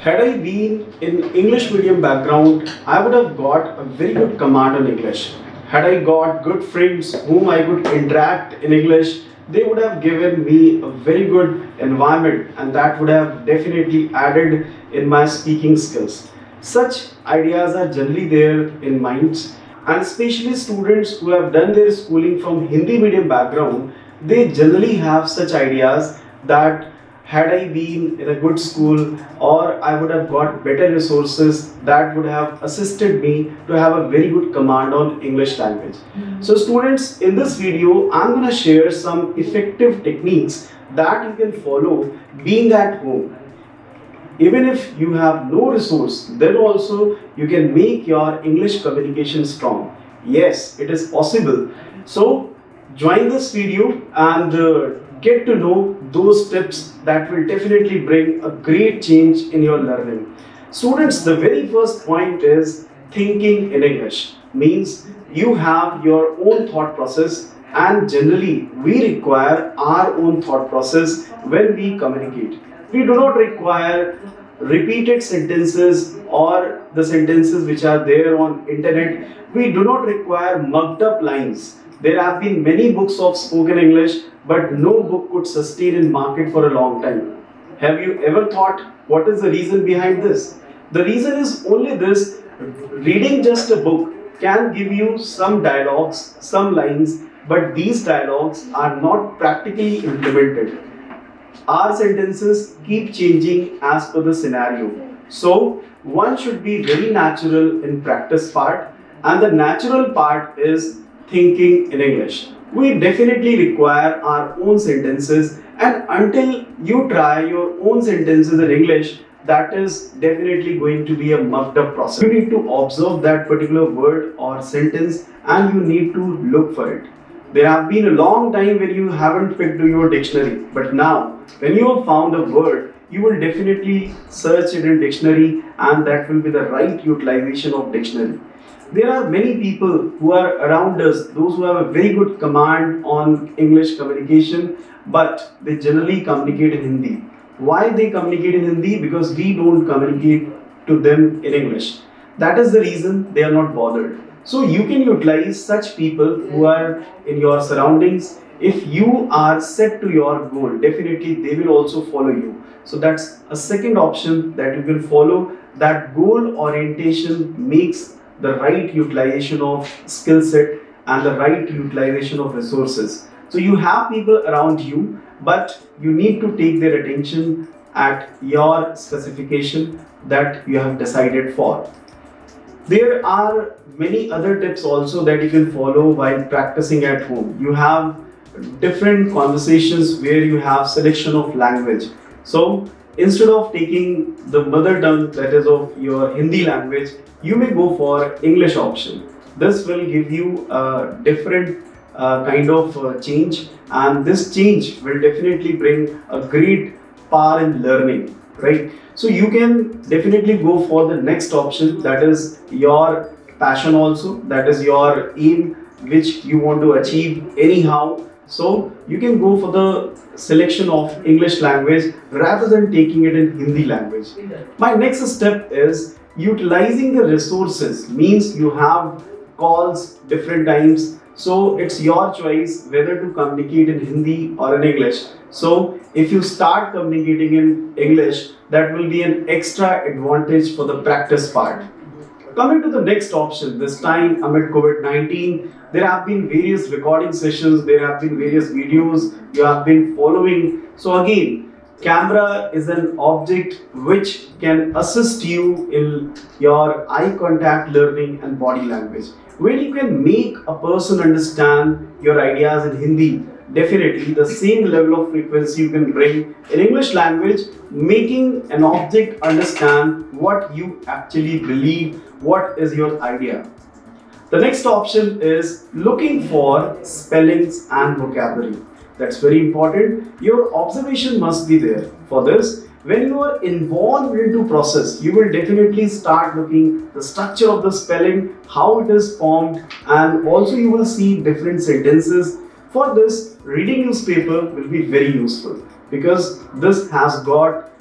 Had I been in English medium background, I would have got a very good command on English. Had I got good friends whom I could interact in English, they would have given me a very good environment and that would have definitely added in my speaking skills. Such ideas are generally there in minds, and especially students who have done their schooling from Hindi medium background, they generally have such ideas that had I been in a good school or I would have got better resources that would have assisted me to have a very good command on English language. So students, in this video, I'm going to share some effective techniques that you can follow being at home. Even if you have no resource, then also you can make your English communication strong. Yes, it is possible. So join this video and get to know those tips that will definitely bring a great change in your learning. Students, the very first point is thinking in English. Means you have your own thought process, and generally we require our own thought process when we communicate. We do not require repeated sentences or the sentences which are there on internet. We do not require mugged up lines. There have been many books of spoken English, but no book could sustain in market for a long time. Have you ever thought what is the reason behind this? The reason is only this: reading just a book can give you some dialogues, some lines, but these dialogues are not practically implemented. Our sentences keep changing as per the scenario. So one should be very natural in practice part, and the natural part is thinking in English. We definitely require our own sentences, and until you try your own sentences in English, that is definitely going to be a mucked up process. You need to observe that particular word or sentence and you need to look for it. There have been a long time when you haven't picked your dictionary, but now when you have found a word, you will definitely search it in dictionary, and that will be the right utilization of dictionary. There are many people who are around us, those who have a very good command on English communication, but they generally communicate in Hindi. Why they communicate in Hindi? Because we don't communicate to them in English. That is the reason they are not bothered. So you can utilize such people who are in your surroundings. If you are set to your goal, definitely they will also follow you. So that's a second option that you can follow. That goal orientation makes the right utilization of skill set and the right utilization of resources. So you have people around you, but you need to take their attention at your specification that you have decided for. There are many other tips also that you can follow while practicing at home. You have different conversations where you have selection of language. So instead of taking the mother tongue, that is of your Hindi language, you may go for English option. This will give you a different kind of change, and this change will definitely bring a great power in learning, right? So you can definitely go for the next option, that is your passion also, that is your aim which you want to achieve anyhow. So you can go for the selection of English language rather than taking it in Hindi language. My next step is utilizing the resources. Means you have calls different times, so it's your choice whether to communicate in Hindi or in English. So if you start communicating in English, that will be an extra advantage for the practice part. Coming to the next option, this time amid COVID-19, there have been various recording sessions, there have been various videos you have been following. So again, camera is an object which can assist you in your eye contact learning and body language. When you can make a person understand your ideas in Hindi, definitely the same level of frequency you can bring in English language, making an object understand what you actually believe, what is your idea. The next option is looking for spellings and vocabulary. That's very important. Your observation must be there. For this, when you are involved into process, you will definitely start looking the structure of the spelling, how it is formed, and also you will see different sentences. For this, reading newspaper will be very useful because this has got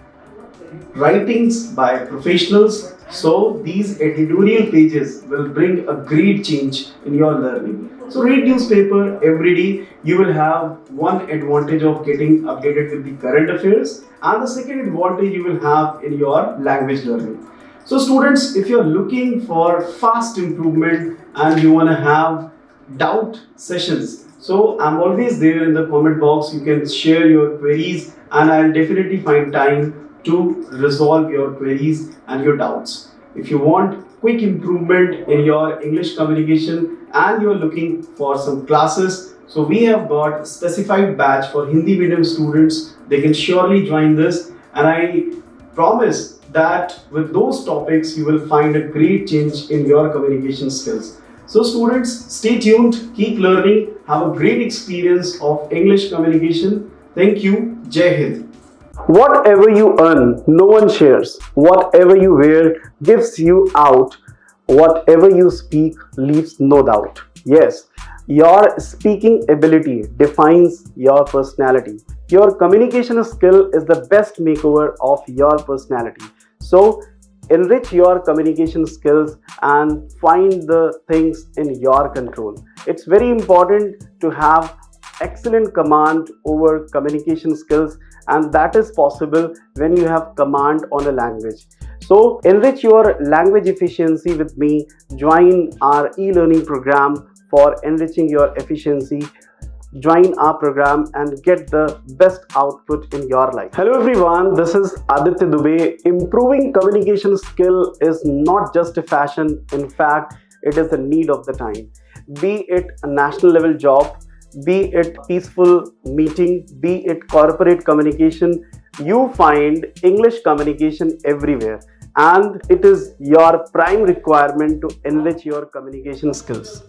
writings by professionals. So these editorial pages will bring a great change in your learning. So read newspaper every day. You will have one advantage of getting updated with the current affairs, and the second advantage you will have in your language learning. So students, if you're looking for fast improvement and you want to have doubt sessions, so I'm always there in the comment box. You can share your queries and I'll definitely find time to resolve your queries and your doubts. If you want quick improvement in your English communication and you're looking for some classes, so we have got a specified batch for Hindi medium students. They can surely join this, and I promise that with those topics you will find a great change in your communication skills. So students, stay tuned, keep learning, have a great experience of English communication. Thank you. Jai Hind. Whatever you earn, no one shares. Whatever you wear gives you out. Whatever you speak leaves no doubt. Yes, your speaking ability defines your personality. Your communication skill is the best makeover of your personality. So, enrich your communication skills and find the things in your control. It's very important to have excellent command over communication skills, and that is possible when you have command on a language. So enrich your language efficiency with me. Join our e-learning program for enriching your efficiency. Join our program and get the best output in your life. Hello everyone, this is Aditya Dubey. Improving communication skill is not just a fashion. In fact, it is the need of the time. Be it a national level job, be it peaceful meeting, be it corporate communication, you find English communication everywhere, and it is your prime requirement to enrich your communication skills.